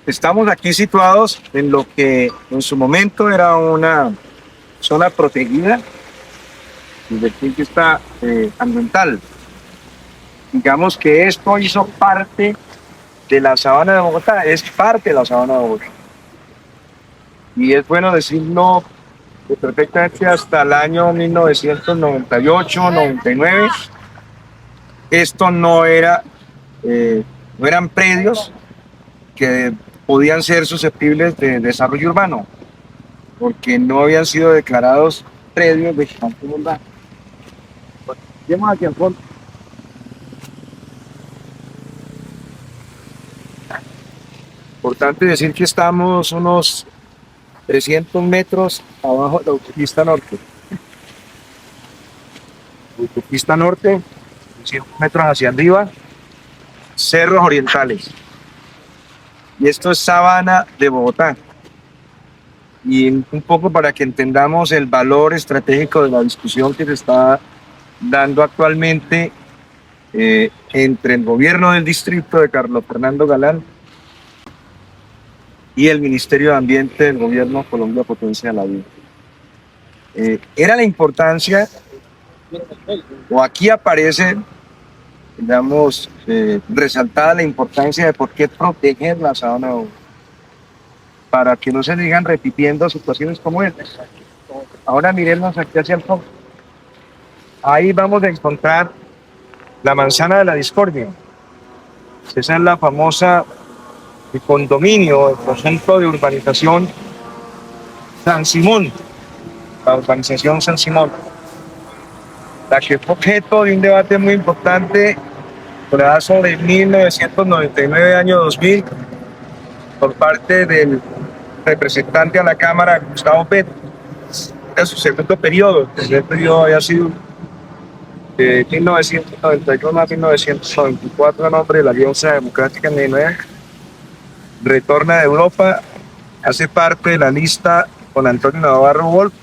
Estamos aquí situados en lo que en su momento era una zona protegida desde el punto de vista ambiental. Digamos que esto hizo parte de la sabana de Bogotá, es parte de la sabana de Bogotá. Y es bueno decirlo perfectamente hasta el año 1998-99. Esto no eran predios que podían ser susceptibles de desarrollo urbano, porque no habían sido declarados predios de campo urbano. Vamos aquí al fondo. Importante decir que estamos unos 300 metros abajo de la autopista norte. Autopista norte, 300 metros hacia arriba, cerros orientales. Y esto es sabana de Bogotá. Y un poco para que entendamos el valor estratégico de la discusión que se está dando actualmente entre el gobierno del distrito de Carlos Fernando Galán y el Ministerio de Ambiente del gobierno Colombia Potencia de la Vida. Era la importancia, o aquí aparece, digamos, resaltada la importancia de por qué proteger la sabana de Bogotá, para que no se sigan repitiendo situaciones como esta. Ahora miremos aquí hacia el fondo. Ahí vamos a encontrar la manzana de la discordia. Esa es la famosa condominio, el conjunto de urbanización San Simón, la urbanización San Simón, la que fue objeto de un debate muy importante por edad sobre 1999, año 2000, por parte del representante a la Cámara, Gustavo Petro. Era su segundo periodo. El primer periodo había sido de 1991 a 1994 a nombre de la Alianza Democrática Negra. Retorna de Europa, hace parte de la lista con Antonio Navarro Wolf,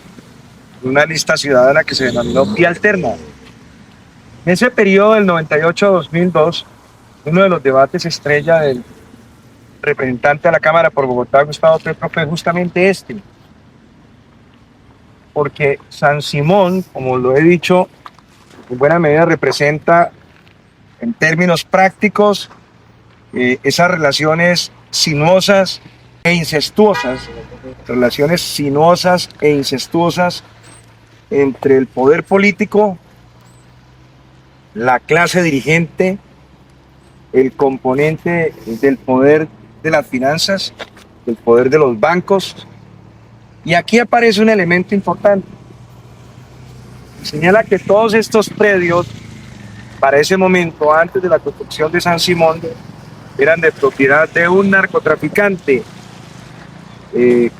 una lista ciudadana que se denominó Vía Alterna. En ese periodo del 98 a 2002, uno de los debates estrella del representante a la Cámara por Bogotá, Gustavo Petro, fue justamente este. Porque San Simón, como lo he dicho, en buena medida representa, en términos prácticos, esas relaciones sinuosas e incestuosas, entre el poder político, la clase dirigente, el componente del poder de las finanzas, el poder de los bancos. Y aquí aparece un elemento importante. Señala que todos estos predios, para ese momento, antes de la construcción de San Simón, eran de propiedad de un narcotraficante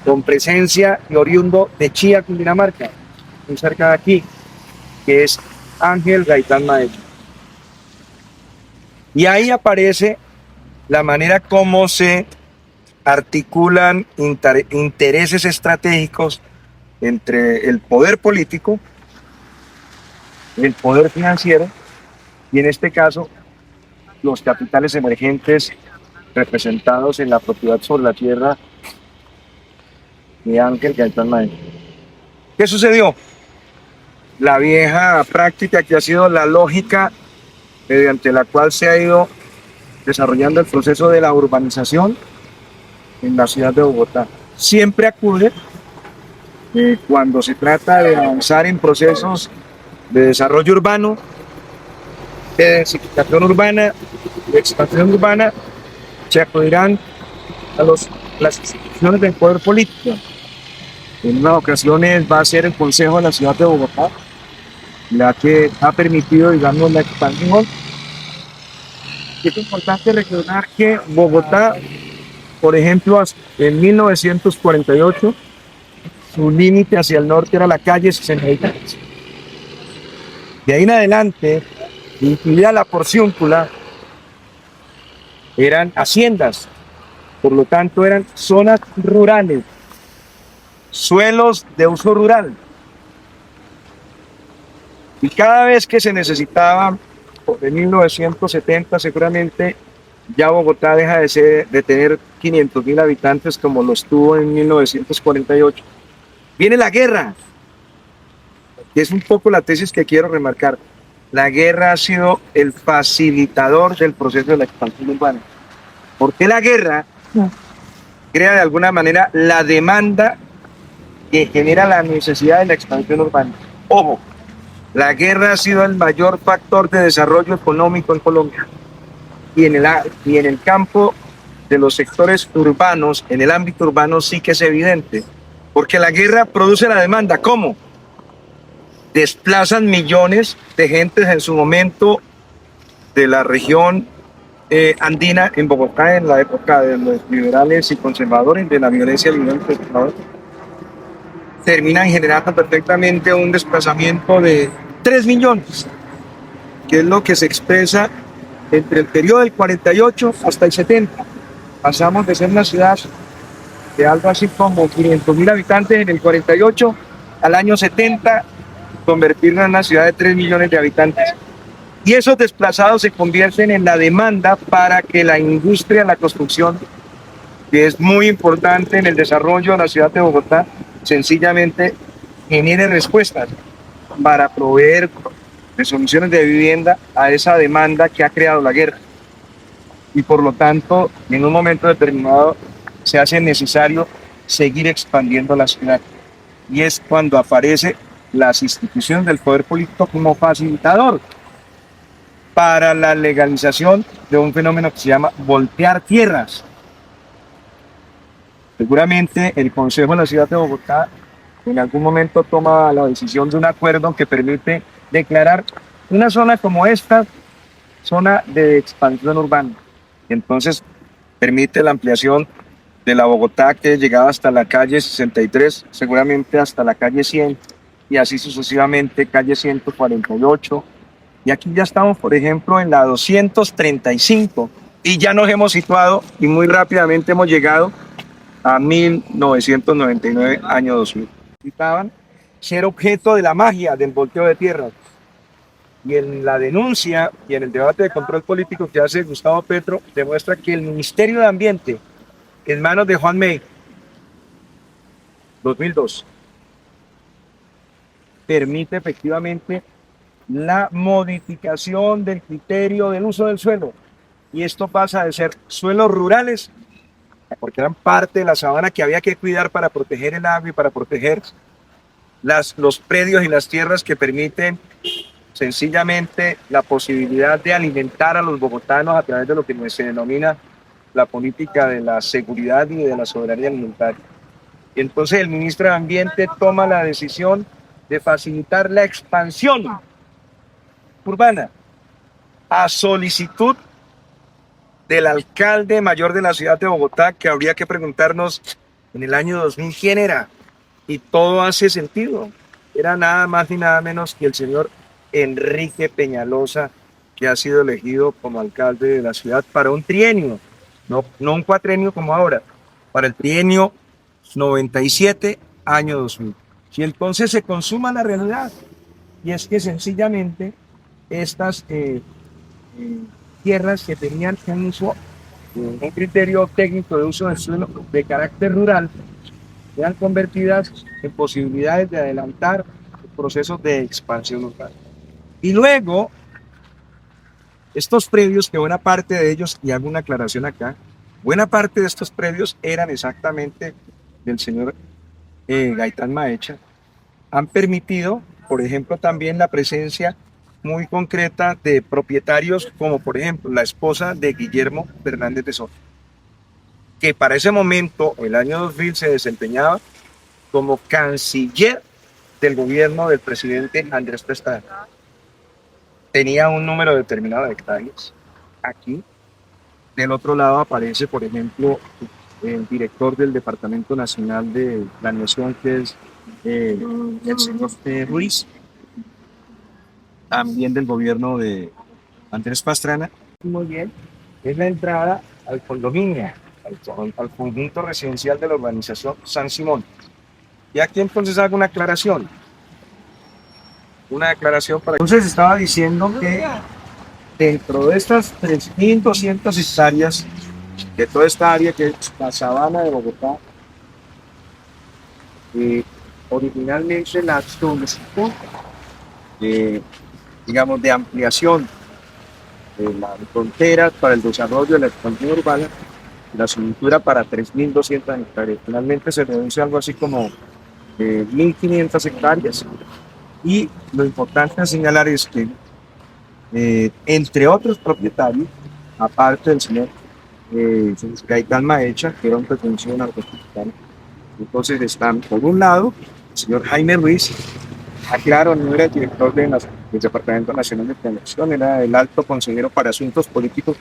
con presencia y oriundo de Chía, Cundinamarca, muy cerca de aquí, que es Ángel Gaitán Maestro. Y ahí aparece la manera como se articulan intereses estratégicos entre el poder político, el poder financiero y, en este caso, los capitales emergentes representados en la propiedad sobre la tierra de Ángel Gaitán Maestro. ¿Qué sucedió? La vieja práctica que ha sido la lógica mediante la cual se ha ido desarrollando el proceso de la urbanización en la ciudad de Bogotá. Siempre acude cuando se trata de avanzar en procesos de desarrollo urbano, de densificación urbana, de expansión urbana, se acudirán a las instituciones del poder político. En unas ocasiones va a ser el Consejo de la Ciudad de Bogotá, la que ha permitido, digamos, la expansión. Es importante recordar que Bogotá, por ejemplo, en 1948, su límite hacia el norte era la calle 63. De ahí en adelante, incluida la Porciúncula, eran haciendas, por lo tanto eran zonas rurales, suelos de uso rural. Y cada vez que se necesitaba, en 1970 seguramente, Ya Bogotá deja de tener 500.000 habitantes como los tuvo en 1948. Viene la guerra, que es un poco la tesis que quiero remarcar. La guerra ha sido el facilitador del proceso de la expansión urbana. Porque la guerra crea de alguna manera la demanda que genera la necesidad de la expansión urbana. Ojo, la guerra ha sido el mayor factor de desarrollo económico en Colombia. Y en el campo de los sectores urbanos, en el ámbito urbano sí que es evidente. Porque la guerra produce la demanda. ¿Cómo? Desplazan millones de gentes en su momento de la región andina en Bogotá en la época de los liberales y conservadores, de la violencia liberal y conservadora. Terminan generando perfectamente un desplazamiento de 3 millones, que es lo que se expresa entre el periodo del 48 hasta el 70. Pasamos de ser una ciudad de algo así como 500.000 habitantes en el 48 al año 70 convertirnos en una ciudad de 3 millones de habitantes. Y esos desplazados se convierten en la demanda para que la industria, la construcción, que es muy importante en el desarrollo de la ciudad de Bogotá, sencillamente genere respuestas para proveer de soluciones de vivienda a esa demanda que ha creado la guerra. Y por lo tanto, en un momento determinado, se hace necesario seguir expandiendo la ciudad. Y es cuando aparecen las instituciones del poder político como facilitador para la legalización de un fenómeno que se llama voltear tierras. Seguramente el Consejo de la Ciudad de Bogotá en algún momento toma la decisión de un acuerdo que permite declarar una zona como esta, zona de expansión urbana. Entonces permite la ampliación de la Bogotá que llegaba hasta la calle 63, seguramente hasta la calle 100 y así sucesivamente, calle 148. Y aquí ya estamos, por ejemplo, en la 235 y ya nos hemos situado y muy rápidamente hemos llegado a 1999, año 2000. Necesitaban ser objeto de la magia del volteo de tierras. Y en la denuncia y en el debate de control político que hace Gustavo Petro, demuestra que el Ministerio de Ambiente, en manos de Juan May, 2002, permite efectivamente la modificación del criterio del uso del suelo. Y esto pasa de ser suelos rurales, porque eran parte de la sabana que había que cuidar para proteger el agua y para proteger los predios y las tierras que permiten sencillamente la posibilidad de alimentar a los bogotanos a través de lo que se denomina la política de la seguridad y de la soberanía alimentaria. Y entonces el ministro de Ambiente toma la decisión de facilitar la expansión urbana a solicitud del alcalde mayor de la ciudad de Bogotá, que habría que preguntarnos en el año 2000 quién era. Y todo hace sentido. Era nada más ni nada menos que el señor Enrique Peñalosa, que ha sido elegido como alcalde de la ciudad para un trienio, no un cuatrenio como ahora, para el trienio 97, año 2000. Y entonces se consuma la realidad. Y es que sencillamente estas tierras que tenían un uso, un criterio técnico de uso del suelo de carácter rural, sean convertidas en posibilidades de adelantar procesos de expansión urbana. Y luego, estos predios, que buena parte de ellos, y hago una aclaración acá, buena parte de estos predios eran exactamente del señor Gaitán Maecha, han permitido, por ejemplo, también la presencia muy concreta de propietarios como, por ejemplo, la esposa de Guillermo Fernández de Soto, que para ese momento, el año 2000, se desempeñaba como canciller del gobierno del presidente Andrés Pastrana. Tenía un número determinado de hectáreas. Aquí, del otro lado, aparece, por ejemplo, el director del Departamento Nacional de Planeación, que es el señor Ruiz, también del gobierno de Andrés Pastrana. Muy bien, es la entrada al condominio, al conjunto residencial de la urbanización San Simón. Y aquí entonces hago una aclaración. Una declaración para... Entonces estaba diciendo que dentro de estas 3.200 hectáreas, de toda esta área que es la sabana de Bogotá, originalmente la solicitud, digamos, de ampliación de las fronteras para el desarrollo de la expansión urbana, la solicitud era para 3.200 hectáreas. Finalmente se reduce algo así como 1.500 hectáreas. Y lo importante a señalar es que, entre otros propietarios, aparte del señor Gaitán Maecha, que era un pretensión narcotraficante, entonces están, por un lado, el señor Jaime Ruiz. Aclaro, no era el director del Departamento Nacional de Planeación, era el alto consejero para asuntos políticos,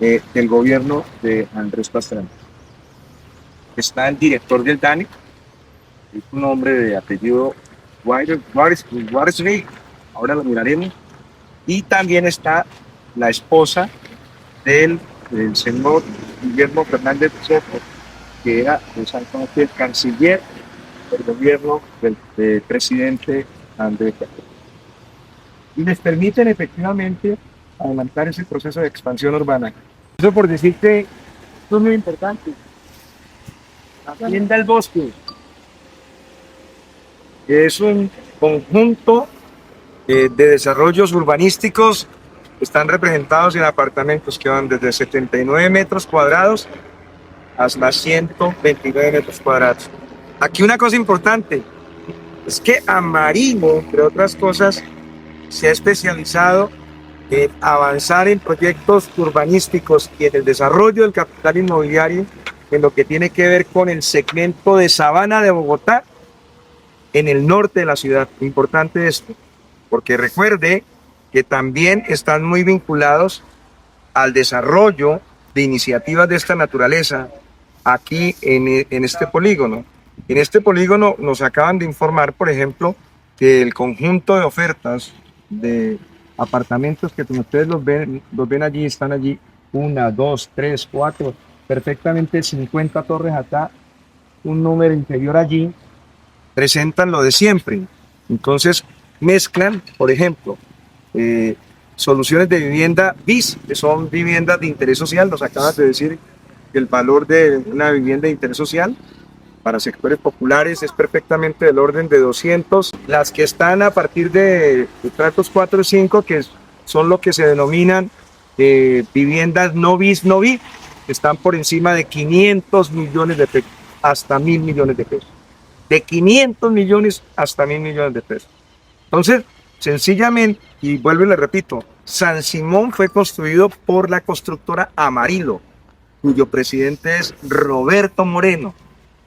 del gobierno de Andrés Pastrana. Está el director del DANE, es un hombre de apellido Warsney, ahora lo miraremos, y también está la esposa del señor Guillermo Fernández Soto, que era exactamente el canciller del gobierno del presidente Andrés Pastrana. Y les permiten efectivamente adelantar ese proceso de expansión urbana. Eso por decirte, esto es muy importante. Hacienda El Bosque es un conjunto de desarrollos urbanísticos que están representados en apartamentos que van desde 79 metros cuadrados hasta 129 metros cuadrados. Aquí una cosa importante es que Amarillo, entre otras cosas, se ha especializado en avanzar en proyectos urbanísticos y en el desarrollo del capital inmobiliario en lo que tiene que ver con el segmento de Sabana de Bogotá en el norte de la ciudad. Importante esto, porque recuerde que también están muy vinculados al desarrollo de iniciativas de esta naturaleza aquí en este polígono. En este polígono nos acaban de informar, por ejemplo, que el conjunto de ofertas de apartamentos que como ustedes los ven allí, están allí 1, 2, 3, 4, perfectamente 50 torres acá, un número inferior allí, presentan lo de siempre. Entonces mezclan, por ejemplo, soluciones de vivienda BIS, que son viviendas de interés social. Nos acabas de decir que el valor de una vivienda de interés social para sectores populares es perfectamente del orden de 200. Las que están a partir de tratos 4 y 5, que son lo que se denominan viviendas no BIS, no BIS, están por encima de 500 millones de pesos, hasta 1.000 millones de pesos. De 500 millones hasta 1.000 millones de pesos. Entonces, sencillamente, y vuelvo y le repito, San Simón fue construido por la constructora Amarillo, cuyo presidente es Roberto Moreno,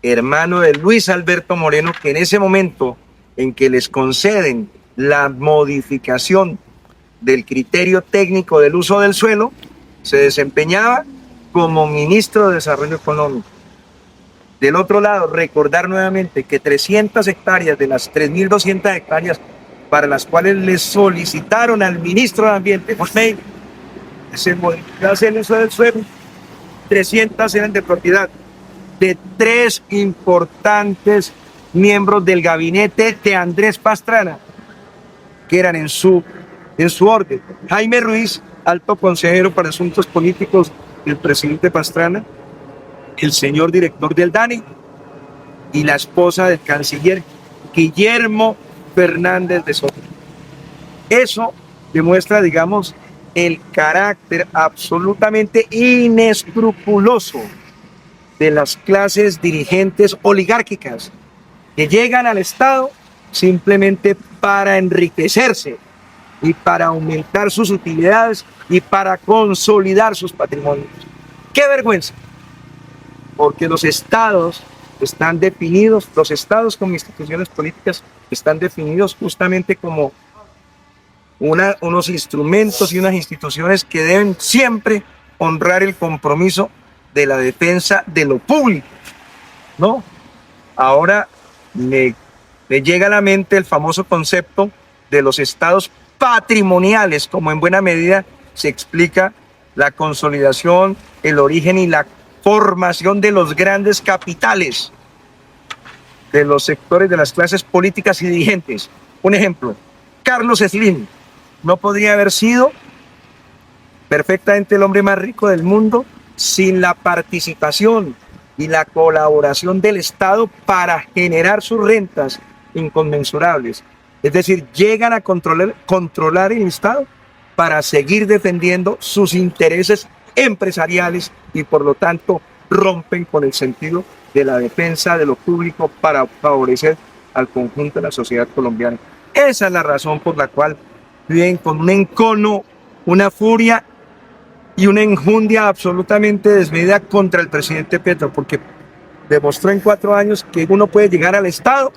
hermano de Luis Alberto Moreno, que en ese momento en que les conceden la modificación del criterio técnico del uso del suelo, se desempeñaba como ministro de Desarrollo Económico. Del otro lado, recordar nuevamente que 300 hectáreas de las 3.200 hectáreas para las cuales les solicitaron al ministro de Ambiente, José, se modificase el uso del suelo, 300 eran de propiedad de 3 importantes miembros del gabinete de Andrés Pastrana, que eran en su orden: Jaime Ruiz, alto consejero para asuntos políticos del presidente Pastrana, el señor director del DANE y la esposa del canciller Guillermo Fernández de Soto. Eso demuestra, digamos, el carácter absolutamente inescrupuloso de las clases dirigentes oligárquicas que llegan al Estado simplemente para enriquecerse y para aumentar sus utilidades y para consolidar sus patrimonios. ¡Qué vergüenza! Porque los estados están definidos, los estados como instituciones políticas están definidos justamente como unos instrumentos y unas instituciones que deben siempre honrar el compromiso de la defensa de lo público, ¿no? Ahora me llega a la mente el famoso concepto de los estados patrimoniales, como en buena medida se explica la consolidación, el origen y la formación de los grandes capitales de los sectores de las clases políticas y dirigentes. Un ejemplo: Carlos Slim no podría haber sido perfectamente el hombre más rico del mundo sin la participación y la colaboración del Estado para generar sus rentas inconmensurables. Es decir, llegan a controlar el Estado para seguir defendiendo sus intereses empresariales y por lo tanto rompen con el sentido de la defensa de lo público para favorecer al conjunto de la sociedad colombiana. Esa es la razón por la cual viven con un encono, una furia y una enjundia absolutamente desmedida contra el presidente Petro, porque demostró en 4 años que uno puede llegar al Estado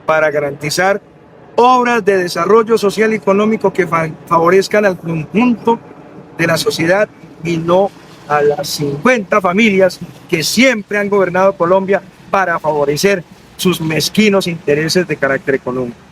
para garantizar obras de desarrollo social y económico que favorezcan al conjunto de la sociedad y no a las 50 familias que siempre han gobernado Colombia para favorecer sus mezquinos intereses de carácter económico.